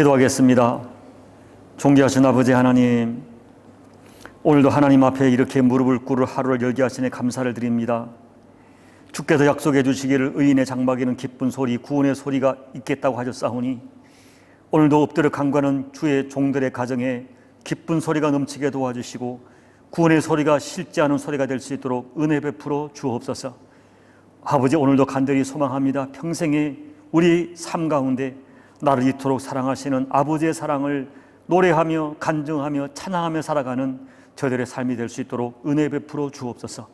기도하겠습니다. 존귀하신 아버지 하나님, 오늘도 하나님 앞에 이렇게 무릎을 꿇을 하루를 열게 하시니 감사를 드립니다. 주께서 약속해 주시기를 의인의 장막에는 기쁜 소리, 구원의 소리가 있겠다고 하셨사오니 오늘도 엎드려 간구하는 주의 종들의 가정에 기쁜 소리가 넘치게 도와주시고 구원의 소리가 실지 않은 소리가 될 수 있도록 은혜 베풀어 주옵소서. 아버지, 오늘도 간절히 소망합니다. 평생에 우리 삶 가운데 나를 이토록 사랑하시는 아버지의 사랑을 노래하며 간증하며 찬양하며 살아가는 저들의 삶이 될 수 있도록 은혜 베풀어 주옵소서.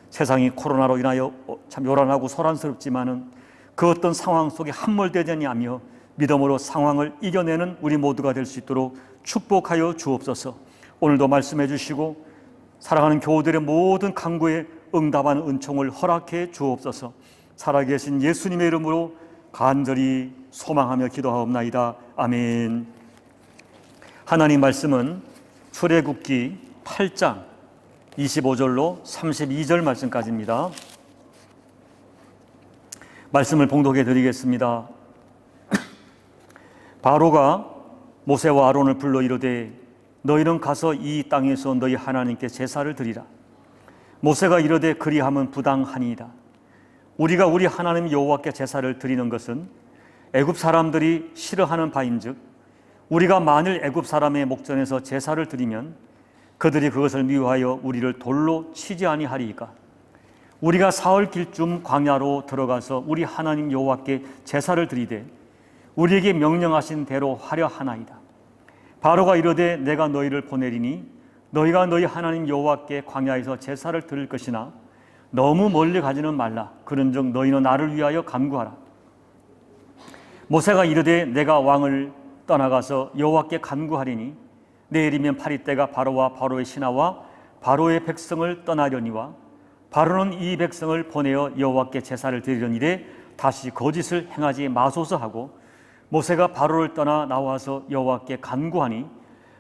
세상이 코로나로 인하여 참 요란하고 소란스럽지만은 그 어떤 상황 속에 함몰되지 아니하며 믿음으로 상황을 이겨내는 우리 모두가 될 수 있도록 축복하여 주옵소서. 오늘도 말씀해 주시고 사랑하는 교우들의 모든 간구에 응답하는 은총을 허락해 주옵소서. 살아계신 예수님의 이름으로 간절히 소망하며 기도하옵나이다. 아멘. 하나님 말씀은 출애굽기 8장 25절로 32절 말씀까지입니다. 말씀을 봉독해 드리겠습니다. 바로가 모세와 아론을 불러 이르되 너희는 가서 이 땅에서 너희 하나님께 제사를 드리라. 모세가 이르되 그리함은 부당하니이다. 우리가 우리 하나님 여호와께 제사를 드리는 것은 애굽 사람들이 싫어하는 바인즉 우리가 만일 애굽 사람의 목전에서 제사를 드리면 그들이 그것을 미워하여 우리를 돌로 치지 아니하리이까. 우리가 사흘 길쯤 광야로 들어가서 우리 하나님 여호와께 제사를 드리되 우리에게 명령하신 대로 하려 하나이다. 바로가 이르되 내가 너희를 보내리니 너희가 너희 하나님 여호와께 광야에서 제사를 드릴 것이나 너무 멀리 가지는 말라. 그런즉 너희는 나를 위하여 간구하라. 모세가 이르되 내가 왕을 떠나가서 여호와께 간구하리니 내일이면 파리떼가 바로와 바로의 신하와 바로의 백성을 떠나려니와 바로는 이 백성을 보내어 여호와께 제사를 드리려니되 다시 거짓을 행하지 마소서 하고 모세가 바로를 떠나 나와서 여호와께 간구하니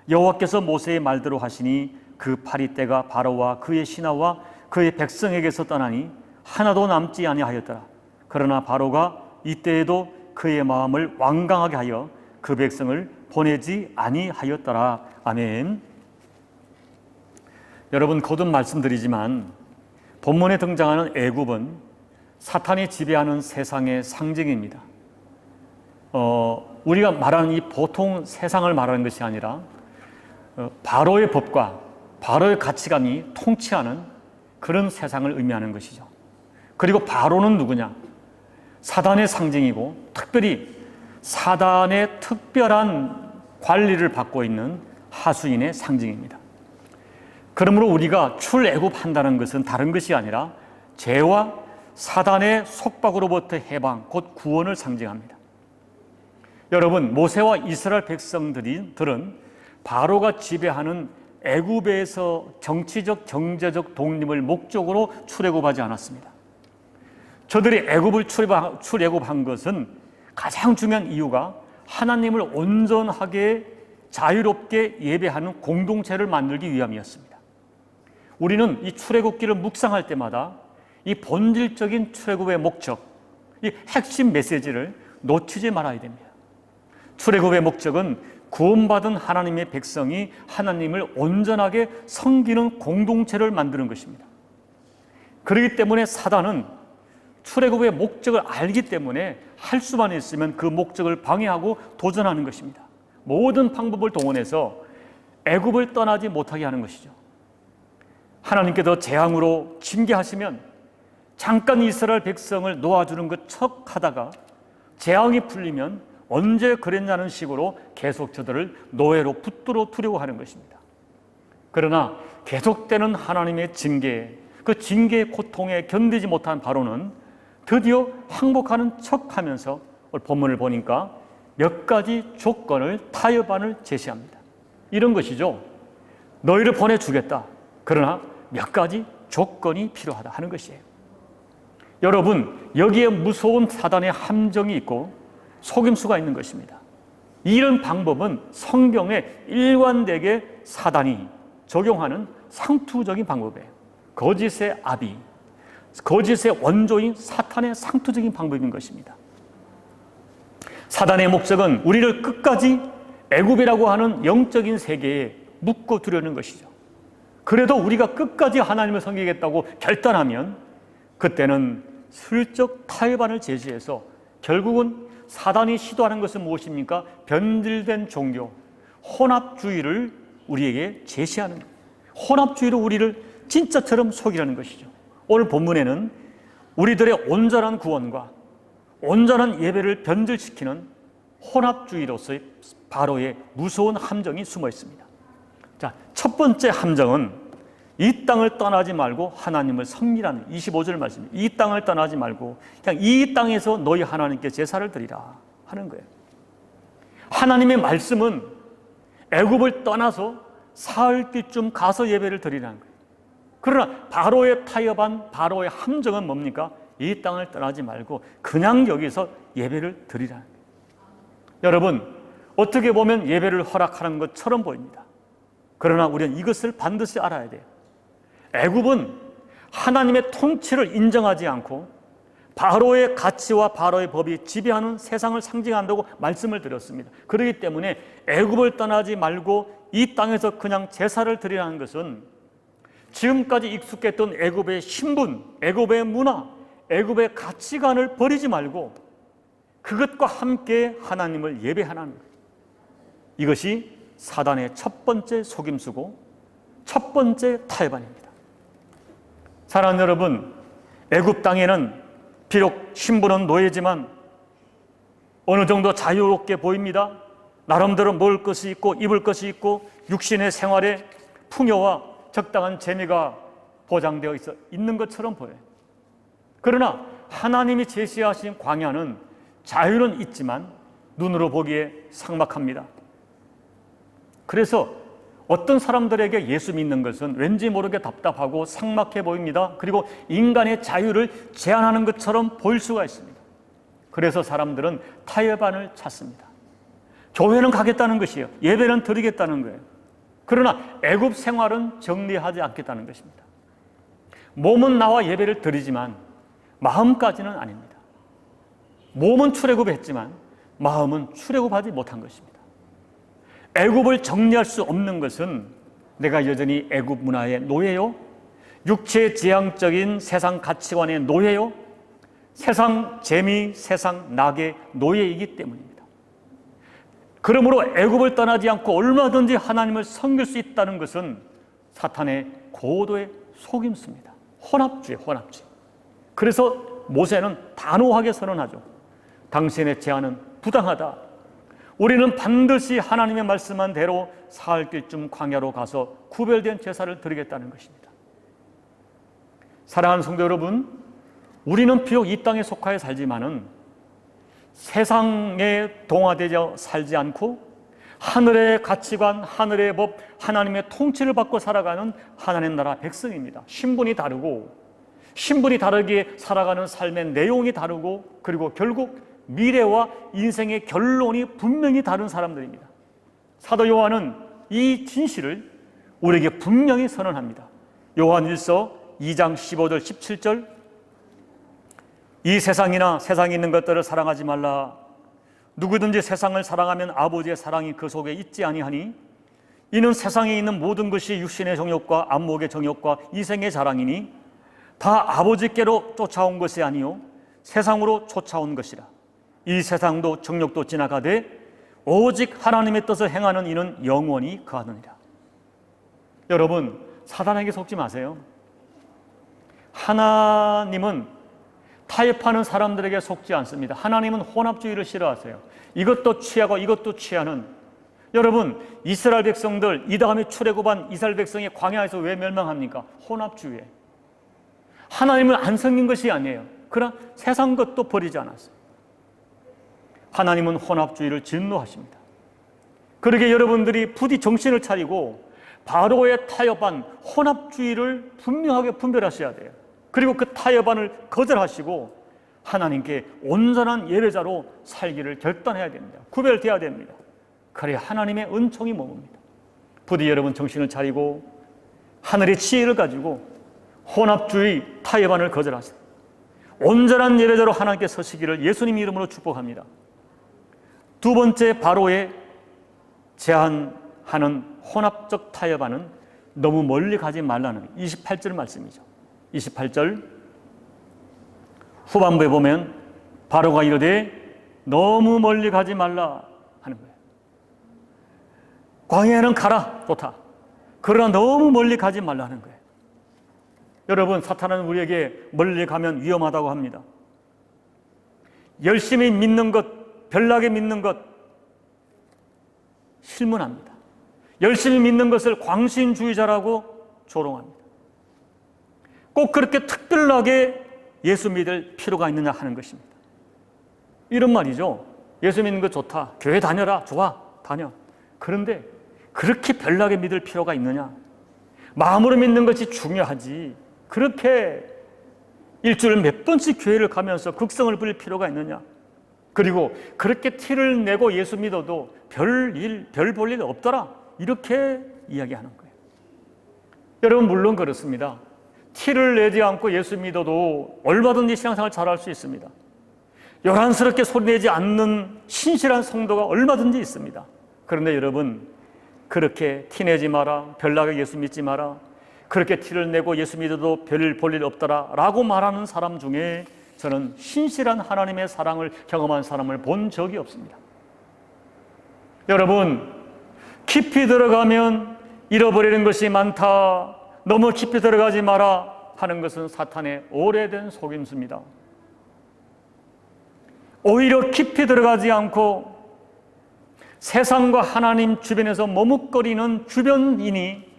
여호와께서 모세의 말대로 하시니 그 파리떼가 바로와 그의 신하와 그의 백성에게서 떠나니 하나도 남지 아니하였더라. 그러나 바로가 이때에도 그의 마음을 완강하게 하여 그 백성을 보내지 아니하였더라. 아멘. 여러분, 거듭 말씀드리지만 본문에 등장하는 애굽은 사탄이 지배하는 세상의 상징입니다. 우리가 말하는 이 보통 세상을 말하는 것이 아니라 바로의 법과 바로의 가치관이 통치하는 그런 세상을 의미하는 것이죠. 그리고 바로는 누구냐? 사단의 상징이고 특별히 사단의 특별한 관리를 받고 있는 하수인의 상징입니다. 그러므로 우리가 출애굽한다는 것은 다른 것이 아니라 죄와 사단의 속박으로부터 해방, 곧 구원을 상징합니다. 여러분, 모세와 이스라엘 백성들은 바로가 지배하는 애굽에서 정치적, 경제적 독립을 목적으로 출애굽하지 않았습니다. 저들이 애굽을 출애굽한 것은 가장 중요한 이유가 하나님을 온전하게 자유롭게 예배하는 공동체를 만들기 위함이었습니다. 우리는 이 출애굽기를 묵상할 때마다 이 본질적인 출애굽의 목적, 이 핵심 메시지를 놓치지 말아야 됩니다. 출애굽의 목적은 구원받은 하나님의 백성이 하나님을 온전하게 섬기는 공동체를 만드는 것입니다. 그렇기 때문에 사단은 출애굽의 목적을 알기 때문에 할 수만 있으면 그 목적을 방해하고 도전하는 것입니다. 모든 방법을 동원해서 애굽을 떠나지 못하게 하는 것이죠. 하나님께서 재앙으로 징계하시면 잠깐 이스라엘 백성을 놓아주는 것 척하다가 재앙이 풀리면 언제 그랬냐는 식으로 계속 저들을 노예로 붙들어 두려고 하는 것입니다. 그러나 계속되는 하나님의 징계, 그 징계의 고통에 견디지 못한 바로는 드디어 항복하는 척하면서 오늘 본문을 보니까 몇 가지 조건을, 타협안을 제시합니다. 이런 것이죠. 너희를 보내주겠다. 그러나 몇 가지 조건이 필요하다 하는 것이에요. 여러분, 여기에 무서운 사단의 함정이 있고 속임수가 있는 것입니다. 이런 방법은 성경에 일관되게 사단이 적용하는 상투적인 방법이에요. 거짓의 아비, 거짓의 원조인 사탄의 상투적인 방법인 것입니다. 사단의 목적은 우리를 끝까지 애굽이라고 하는 영적인 세계에 묻고 두려는 것이죠. 그래도 우리가 끝까지 하나님을 섬기겠다고 결단하면 그때는 슬쩍 타협안을 제시해서 결국은 사단이 시도하는 것은 무엇입니까? 변질된 종교, 혼합주의를 우리에게 제시하는 거예요. 혼합주의로 우리를 진짜처럼 속이라는 것이죠. 오늘 본문에는 우리들의 온전한 구원과 온전한 예배를 변질시키는 혼합주의로서의 바로의 무서운 함정이 숨어 있습니다. 자, 첫 번째 함정은 이 땅을 떠나지 말고 하나님을 섬기라는 25절 말씀입니다. 이 땅을 떠나지 말고 그냥 이 땅에서 너희 하나님께 제사를 드리라 하는 거예요. 하나님의 말씀은 애굽을 떠나서 사흘길쯤 가서 예배를 드리라는 거예요. 그러나 바로의 타협한 바로의 함정은 뭡니까? 이 땅을 떠나지 말고 그냥 여기서 예배를 드리라는 거예요. 여러분, 어떻게 보면 예배를 허락하는 것처럼 보입니다. 그러나 우리는 이것을 반드시 알아야 돼요. 애굽은 하나님의 통치를 인정하지 않고 바로의 가치와 바로의 법이 지배하는 세상을 상징한다고 말씀을 드렸습니다. 그렇기 때문에 애굽을 떠나지 말고 이 땅에서 그냥 제사를 드리라는 것은 지금까지 익숙했던 애굽의 신분, 애굽의 문화, 애굽의 가치관을 버리지 말고 그것과 함께 하나님을 예배하라는 거예요. 이것이 사단의 첫 번째 속임수고 첫 번째 타협안입니다. 사랑하는 여러분, 애굽 땅에는 비록 신분은 노예지만 어느 정도 자유롭게 보입니다. 나름대로 먹을 것이 있고 입을 것이 있고 육신의 생활에 풍요와 적당한 재미가 보장되어 있는 것처럼 보여요. 그러나 하나님이 제시하신 광야는 자유는 있지만 눈으로 보기에 삭막합니다. 그래서 어떤 사람들에게 예수 믿는 것은 왠지 모르게 답답하고 삭막해 보입니다. 그리고 인간의 자유를 제한하는 것처럼 보일 수가 있습니다. 그래서 사람들은 타협안을 찾습니다. 교회는 가겠다는 것이에요. 예배는 드리겠다는 거예요. 그러나 애굽 생활은 정리하지 않겠다는 것입니다. 몸은 나와 예배를 드리지만 마음까지는 아닙니다. 몸은 출애굽했지만 마음은 출애굽하지 못한 것입니다. 애굽을 정리할 수 없는 것은 내가 여전히 애굽 문화의 노예요, 육체 지향적인 세상 가치관의 노예요, 세상 재미, 세상 낙의 노예이기 때문입니다. 그러므로 애굽을 떠나지 않고 얼마든지 하나님을 섬길 수 있다는 것은 사탄의 고도의 속임수입니다. 혼합주의. 그래서 모세는 단호하게 선언하죠. 당신의 제안은 부당하다. 우리는 반드시 하나님의 말씀한 대로 사흘길쯤 광야로 가서 구별된 제사를 드리겠다는 것입니다. 사랑하는 성도 여러분, 우리는 비록 이 땅에 속하여 살지만은 세상에 동화되어 살지 않고 하늘의 가치관, 하늘의 법, 하나님의 통치를 받고 살아가는 하나님 나라 백성입니다. 신분이 다르고 신분이 다르게 살아가는 삶의 내용이 다르고 그리고 결국 미래와 인생의 결론이 분명히 다른 사람들입니다. 사도 요한은 이 진실을 우리에게 분명히 선언합니다. 요한일서 2장 15절 17절 이 세상이나 세상에 있는 것들을 사랑하지 말라. 누구든지 세상을 사랑하면 아버지의 사랑이 그 속에 있지 아니하니 이는 세상에 있는 모든 것이 육신의 정욕과 안목의 정욕과 이생의 자랑이니 다 아버지께로 쫓아온 것이 아니요 세상으로 쫓아온 것이라. 이 세상도 정욕도 지나가되 오직 하나님의 뜻을 행하는 이는 영원히 거하느니라. 여러분, 사단에게 속지 마세요. 하나님은 타협하는 사람들에게 속지 않습니다. 하나님은 혼합주의를 싫어하세요. 이것도 취하고 이것도 취하는, 여러분, 이스라엘 백성들, 이 다음에 출애굽한 이스라엘 백성이 광야에서 왜 멸망합니까? 혼합주의에. 하나님을 안 섬긴 것이 아니에요. 그러나 세상 것도 버리지 않았어요. 하나님은 혼합주의를 진노하십니다. 그러게 여러분들이 부디 정신을 차리고 바로의 타협한 혼합주의를 분명하게 분별하셔야 돼요. 그리고 그 타협안을 거절하시고 하나님께 온전한 예배자로 살기를 결단해야 됩니다. 구별되어야 됩니다. 그래야 하나님의 은총이 머뭅니다. 부디 여러분 정신을 차리고 하늘의 지혜를 가지고 혼합주의 타협안을 거절하세요. 온전한 예배자로 하나님께 서시기를 예수님 이름으로 축복합니다. 두 번째 바로의 제한하는 혼합적 타협하는 너무 멀리 가지 말라는 28절 말씀이죠. 28절 후반부에 보면 바로가 이르되 너무 멀리 가지 말라 하는 거예요. 광야에는 가라, 좋다. 그러나 너무 멀리 가지 말라 하는 거예요. 여러분, 사탄은 우리에게 멀리 가면 위험하다고 합니다. 열심히 믿는 것, 별나게 믿는 것 실문합니다. 열심히 믿는 것을 광신주의자라고 조롱합니다. 꼭 그렇게 특별하게 예수 믿을 필요가 있느냐 하는 것입니다. 이런 말이죠. 예수 믿는 것 좋다. 교회 다녀라. 좋아. 다녀. 그런데 그렇게 별나게 믿을 필요가 있느냐? 마음으로 믿는 것이 중요하지. 그렇게 일주일에 몇 번씩 교회를 가면서 극성을 부릴 필요가 있느냐? 그리고 그렇게 티를 내고 예수 믿어도 별 볼 일 없더라. 이렇게 이야기하는 거예요. 여러분, 물론 그렇습니다. 티를 내지 않고 예수 믿어도 얼마든지 신앙생활 잘할 수 있습니다. 요란스럽게 소리내지 않는 신실한 성도가 얼마든지 있습니다. 그런데 여러분, 그렇게 티내지 마라, 별나게 예수 믿지 마라, 그렇게 티를 내고 예수 믿어도 별 볼 일 없더라 라고 말하는 사람 중에 저는 신실한 하나님의 사랑을 경험한 사람을 본 적이 없습니다. 여러분, 깊이 들어가면 잃어버리는 것이 많다, 너무 깊이 들어가지 마라 하는 것은 사탄의 오래된 속임수입니다. 오히려 깊이 들어가지 않고 세상과 하나님 주변에서 머뭇거리는 주변인이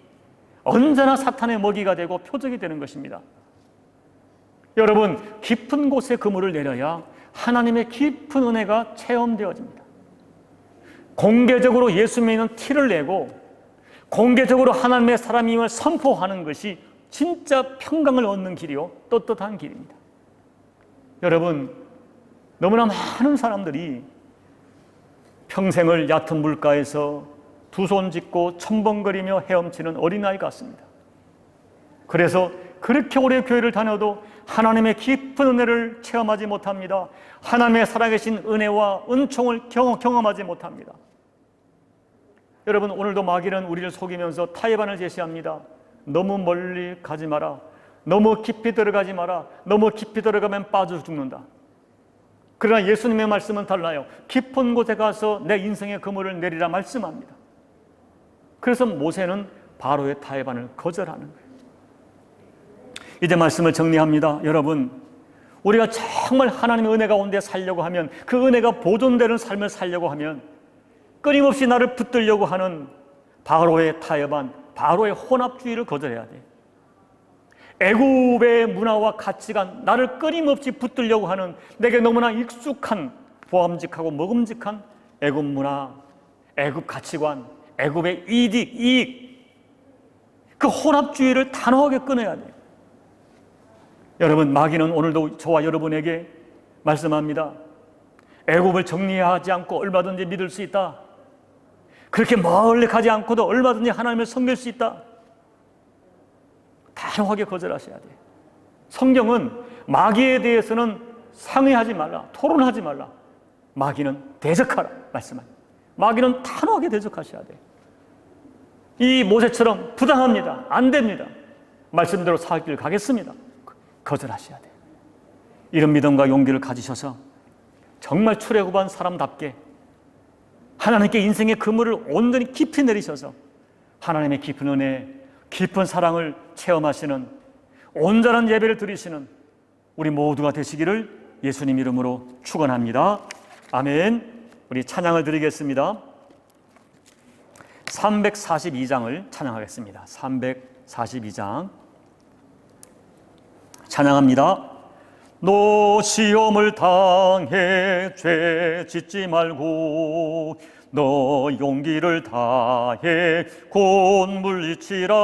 언제나 사탄의 먹이가 되고 표적이 되는 것입니다. 여러분, 깊은 곳에 그물을 내려야 하나님의 깊은 은혜가 체험되어집니다. 공개적으로 예수 믿는 티를 내고 공개적으로 하나님의 사람임을 선포하는 것이 진짜 평강을 얻는 길이요, 떳떳한 길입니다. 여러분, 너무나 많은 사람들이 평생을 얕은 물가에서 두 손 짚고 첨벙거리며 헤엄치는 어린아이 같습니다. 그래서 그렇게 오래 교회를 다녀도 하나님의 깊은 은혜를 체험하지 못합니다. 하나님의 살아계신 은혜와 은총을 경험하지 못합니다. 여러분, 오늘도 마귀는 우리를 속이면서 타협안을 제시합니다. 너무 멀리 가지 마라. 너무 깊이 들어가지 마라. 너무 깊이 들어가면 빠져 죽는다. 그러나 예수님의 말씀은 달라요. 깊은 곳에 가서 내 인생의 그물을 내리라 말씀합니다. 그래서 모세는 바로의 타협안을 거절하는 거예요. 이제 말씀을 정리합니다. 여러분, 우리가 정말 하나님의 은혜가 온 데 살려고 하면, 그 은혜가 보존되는 삶을 살려고 하면 끊임없이 나를 붙들려고 하는 바로의 타협안, 바로의 혼합주의를 거절해야 돼. 애굽의 문화와 가치관, 나를 끊임없이 붙들려고 하는 내게 너무나 익숙한 보암직하고 먹음직한 애굽 문화, 애굽 가치관, 애굽의 이익, 그 혼합주의를 단호하게 끊어야 돼요. 여러분, 마귀는 오늘도 저와 여러분에게 말씀합니다. 애굽을 정리하지 않고 얼마든지 믿을 수 있다. 그렇게 멀리 가지 않고도 얼마든지 하나님을 섬길 수 있다. 단호하게 거절하셔야 돼요. 성경은 마귀에 대해서는 상의하지 말라, 토론하지 말라. 마귀는 대적하라 말씀합니다. 마귀는 단호하게 대적하셔야 돼요. 이 모세처럼 부당합니다, 안 됩니다, 말씀대로 살 길 가겠습니다, 거절하셔야 돼요. 이런 믿음과 용기를 가지셔서 정말 출애굽한 사람답게 하나님께 인생의 그물을 온전히 깊이 내리셔서 하나님의 깊은 은혜, 깊은 사랑을 체험하시는 온전한 예배를 드리시는 우리 모두가 되시기를 예수님 이름으로 축원합니다. 아멘. 우리 찬양을 드리겠습니다. 342장을 찬양하겠습니다. 342장 찬양합니다. 너 시험을 당해 죄 짓지 말고 너 용기를 다해 곧 물리치라.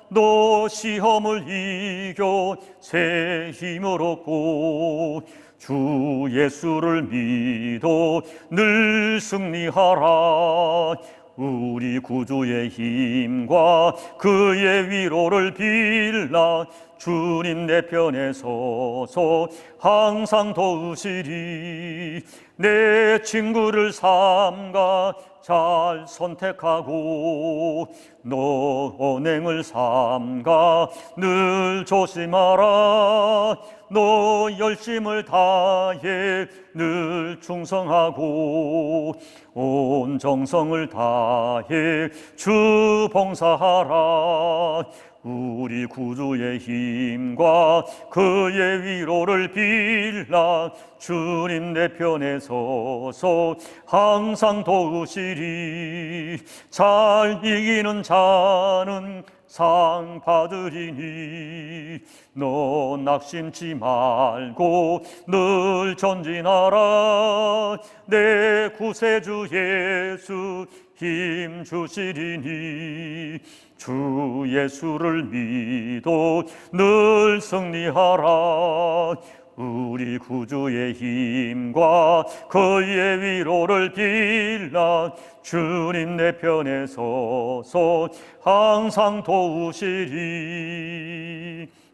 너 시험을 이겨 새 힘을 얻고 주 예수를 믿어 늘 승리하라. 우리 구주의 힘과 그의 위로를 빌라 주님 내 편에 서서 항상 도우시리. 내 친구를 삼가 잘 선택하고 너 언행을 삼가 늘 조심하라. 너 열심을 다해 늘 충성하고 온 정성을 다해 주 봉사하라. 우리 구주의 힘과 그의 위로를 빌라 주님 내 편에 서서 항상 도우시리. 잘 이기는 자는 상 받으리니 너 낙심치 말고 늘 전진하라. 내 구세주 예수 힘 주시리니 주 예수를 믿어 늘 승리하라. 우리 구주의 힘과 그의 위로를 빌라 주님 내 편에 서서 항상 도우시리.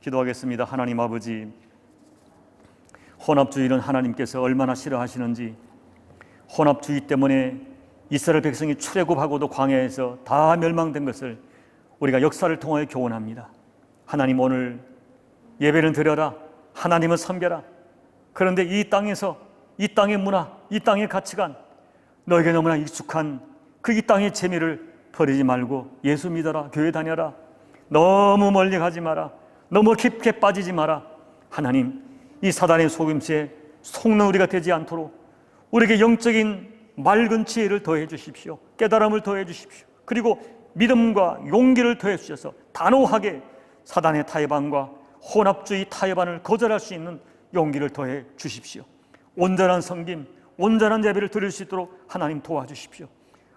기도하겠습니다. 하나님 아버지, 혼합주의는 하나님께서 얼마나 싫어하시는지, 혼합주의 때문에 이스라엘 백성이 출애굽하고도 광야에서 다 멸망된 것을 우리가 역사를 통하여 교훈합니다. 하나님, 오늘 예배는 드려라, 하나님은 섬겨라. 그런데 이 땅에서 이 땅의 문화, 이 땅의 가치관, 너에게 너무나 익숙한 그 이 땅의 재미를 버리지 말고 예수 믿어라, 교회 다녀라. 너무 멀리 가지 마라. 너무 깊게 빠지지 마라. 하나님, 이 사단의 속임수에 속는 우리가 되지 않도록 우리에게 영적인 맑은 지혜를 더해 주십시오. 깨달음을 더해 주십시오. 그리고 믿음과 용기를 더해 주셔서 단호하게 사단의 타협안과 혼합주의 타협안을 거절할 수 있는 용기를 더해 주십시오. 온전한 섬김, 온전한 예배를 드릴 수 있도록 하나님 도와주십시오.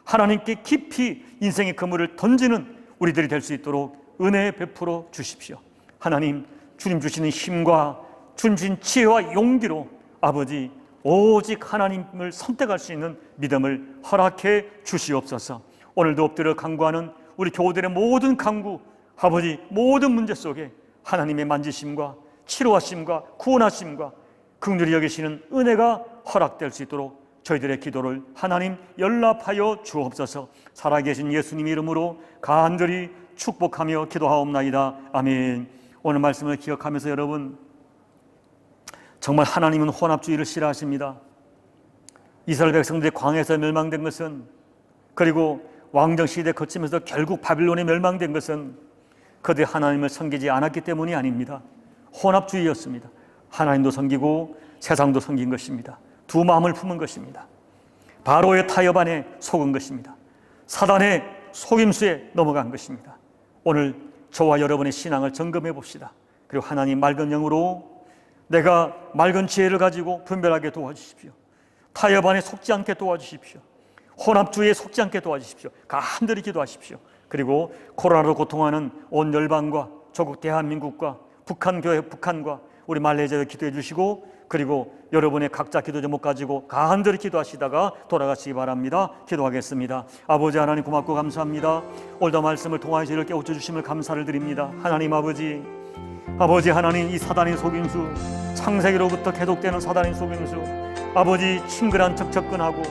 하나님께 깊이 인생의 그물을 던지는 우리들이 될 수 있도록 은혜 베풀어 주십시오. 하나님, 주님 주시는 힘과 주님 주신 지혜와 용기로 아버지, 오직 하나님을 선택할 수 있는 믿음을 허락해 주시옵소서. 오늘도 엎드려 간구하는 우리 교우들의 모든 간구, 아버지, 모든 문제 속에 하나님의 만지심과 치료하심과 구원하심과 긍휼히 여기시는 은혜가 허락될 수 있도록 저희들의 기도를 하나님 연락하여 주옵소서. 살아계신 예수님 이름으로 간절히 축복하며 기도하옵나이다. 아멘. 오늘 말씀을 기억하면서 여러분, 정말 하나님은 혼합주의를 싫어하십니다. 이스라엘 백성들이 광야에서 멸망된 것은, 그리고 왕정시대 거치면서 결국 바빌론에 멸망된 것은 그들이 하나님을 섬기지 않았기 때문이 아닙니다. 혼합주의였습니다. 하나님도 섬기고 세상도 섬긴 것입니다. 두 마음을 품은 것입니다. 바로의 타협 안에 속은 것입니다. 사단의 속임수에 넘어간 것입니다. 오늘 저와 여러분의 신앙을 점검해 봅시다. 그리고 하나님 맑은 영으로 내가 맑은 지혜를 가지고 분별하게 도와주십시오. 타협 안에 속지 않게 도와주십시오. 혼합주의에 속지 않게 도와주십시오. 간절히 기도하십시오. 그리고 코로나로 고통하는 온 열방과 조국 대한민국과 북한 교회, 북한과 우리 말레이시아에 기도해 주시고, 그리고 여러분의 각자 기도 제목 가지고 간절히 기도하시다가 돌아가시기 바랍니다. 기도하겠습니다. 아버지 하나님, 고맙고 감사합니다. 오늘도 말씀을 통하여 저희를 깨우쳐 주심을 감사를 드립니다. 하나님 아버지, 아버지 하나님, 이 사단의 속임수, 창세기로부터 계속되는 사단의 속임수, 아버지 친근한 척 접근하고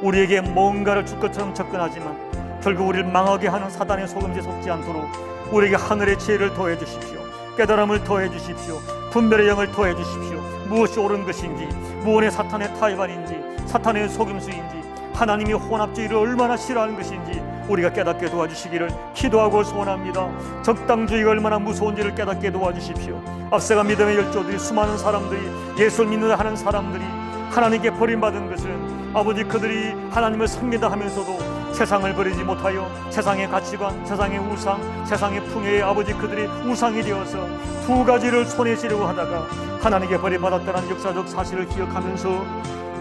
우리에게 뭔가를 줄 것처럼 접근하지만 결국 우리를 망하게 하는 사단의 속임수에 속지 않도록 우리에게 하늘의 지혜를 더해 주십시오. 깨달음을 더해 주십시오. 분별의 영을 더해 주십시오. 무엇이 옳은 것인지, 무엇의 사탄의 타협안인지, 사탄의 속임수인지, 하나님이 혼합주의를 얼마나 싫어하는 것인지 우리가 깨닫게 도와주시기를 기도하고 소원합니다. 적당주의가 얼마나 무서운지를 깨닫게 도와주십시오. 앞서간 믿음의 열조들이, 수많은 사람들이, 예수를 믿는다 하는 사람들이 하나님께 버림받은 것은 아버지, 그들이 하나님을 섬긴다 하면서도 세상을 버리지 못하여 세상의 가치관, 세상의 우상, 세상의 풍요에 아버지 그들이 우상이 되어서 두 가지를 손에 쥐려고 하다가 하나님께 버림받았다는 역사적 사실을 기억하면서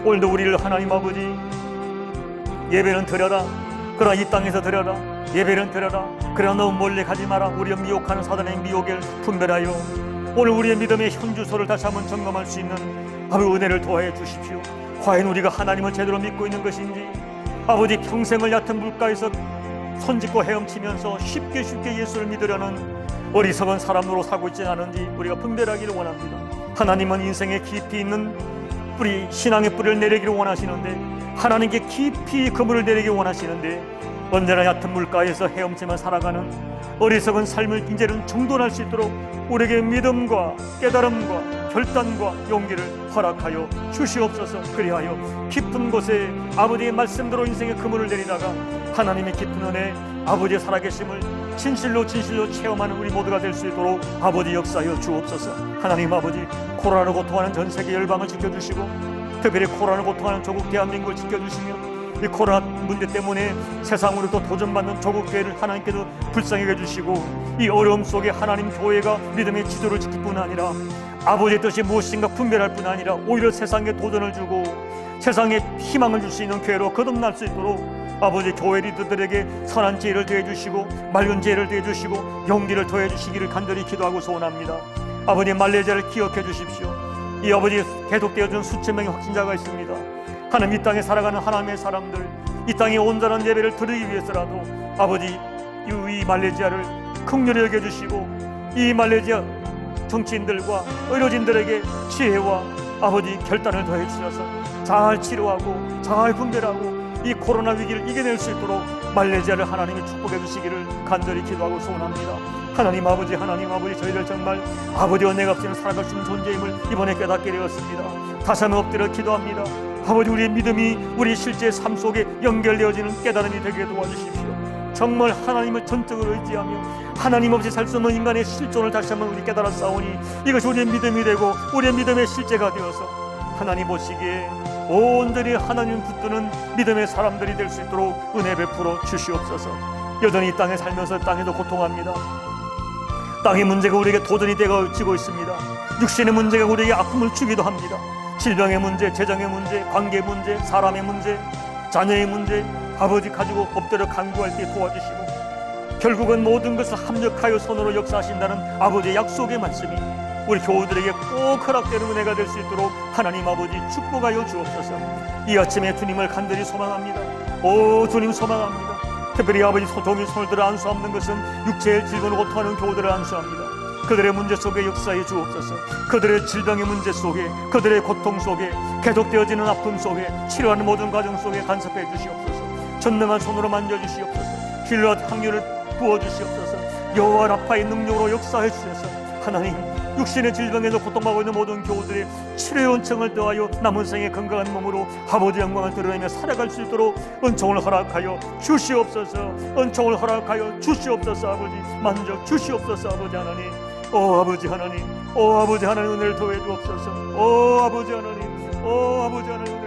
오늘도 우리를 하나님 아버지, 예배는 드려라, 그러나 이 땅에서 드려라, 예배는 드려라, 그러나 너무 멀리 가지 마라. 우리를 미혹하는 사단의 미혹을 분별하여 오늘 우리의 믿음의 현주소를 다시 한번 점검할 수 있는 아버지 은혜를 더해 주십시오. 과연 우리가 하나님을 제대로 믿고 있는 것인지, 아버지 평생을 얕은 물가에서 손짓고 헤엄치면서 쉽게 예수를 믿으려는 어리석은 사람으로 살고 있지 않은지 우리가 분별하기를 원합니다. 하나님은 인생에 깊이 있는 뿌리, 신앙의 뿌리를 내리기를 원하시는데, 하나님께 깊이 그물을 내리기 원하시는데, 언제나 얕은 물가에서 헤엄치며 살아가는 어리석은 삶을 이제는 정돈할 수 있도록 우리에게 믿음과 깨달음과 결단과 용기를 허락하여 주시옵소서. 그리하여 깊은 곳에 아버지의 말씀대로 인생의 그물을 내리다가 하나님의 깊은 은혜, 아버지의 살아계심을 진실로 체험하는 우리 모두가 될 수 있도록 아버지 역사하여 주옵소서. 하나님 아버지, 코로나로 고통하는 전 세계 열방을 지켜주시고, 특별히 코로나로 고통하는 조국 대한민국을 지켜주시며, 이 코로나 문제 때문에 세상으로 또 도전받는 조국 교회를 하나님께서 불쌍히 해주시고, 이 어려움 속에 하나님 교회가 믿음의 지도를 지킬 뿐 아니라 아버지의 뜻이 무엇인가 분별할 뿐 아니라 오히려 세상에 도전을 주고 세상에 희망을 줄 수 있는 교회로 거듭날 수 있도록 아버지 교회 리더들에게 선한 지혜를 더해주시고 맑은 지혜를 더해주시고 용기를 더해주시기를 간절히 기도하고 소원합니다. 아버지, 말레이시아를 기억해 주십시오. 이 아버지 계속되어진 수천 명의 확진자가 있습니다. 하나님, 이 땅에 살아가는 하나님의 사람들, 이 땅에 온전한 예배를 드리기 위해서라도 아버지 이 말레이시아를 긍휼히 여겨주시고, 이 말레이시아 정치인들과 의료진들에게 지혜와 아버지 결단을 더해 주셔서 잘 치료하고 잘 분별하고 이 코로나 위기를 이겨낼 수 있도록 말레이시아를 하나님이 축복해 주시기를 간절히 기도하고 소원합니다. 하나님 아버지, 저희들 정말 아버지 은혜가 없이는 살아갈 수 있는 존재임을 이번에 깨닫게 되었습니다. 다시 한번 엎드려 기도합니다. 아버지, 우리의 믿음이 우리 실제 삶 속에 연결되어지는 깨달음이 되게 도와주십시오. 정말 하나님을 전적으로 의지하며 하나님 없이 살 수 없는 인간의 실존을 다시 한번 우리 깨달아 싸우니 이것이 우리의 믿음이 되고 우리의 믿음의 실제가 되어서 하나님 보시기에 온전히 하나님 붙드는 믿음의 사람들이 될 수 있도록 은혜 베풀어 주시옵소서. 여전히 이 땅에 살면서 땅에도 고통합니다. 땅의 문제가 우리에게 도전이 되어지고 있습니다. 육신의 문제가 우리에게 아픔을 주기도 합니다. 질병의 문제, 재정의 문제, 관계 문제, 사람의 문제, 자녀의 문제, 아버지 가지고 엎드려 간구할 때 도와주시고, 결국은 모든 것을 합력하여 손으로 역사하신다는 아버지의 약속의 말씀이 우리 교우들에게 꼭 허락되는 은혜가 될 수 있도록 하나님 아버지 축복하여 주옵소서. 이 아침에 주님을 간절히 소망합니다. 오 주님 소망합니다. 특별히 아버지 종이 손을 들어 안수하는 것은 육체의 질병을 고통하는 교우들을 안수합니다. 그들의 문제 속에 역사해 주옵소서. 그들의 질병의 문제 속에, 그들의 고통 속에, 계속되어지는 아픔 속에, 치료하는 모든 과정 속에 간섭해 주시옵소서. 전능한 손으로 만져주시옵소서. 힐러 확률을 부어주시옵소서. 여호와 라파의 능력으로 역사해 주셔서 하나님, 육신의 질병에서 고통받고 있는 모든 교우들의 치료의 은총을 더하여 남은 생의 건강한 몸으로 아버지 영광을 드러내며 살아갈 수 있도록 은총을 허락하여 주시옵소서. 은총을 허락하여 주시옵소서. 아버지 만져 주시옵소서. 아버지 하나님, 오 아버지 하나님, 오 아버지 하나님 은혜를 더해 주옵소서. 오 아버지 하나님, 오 아버지 하나님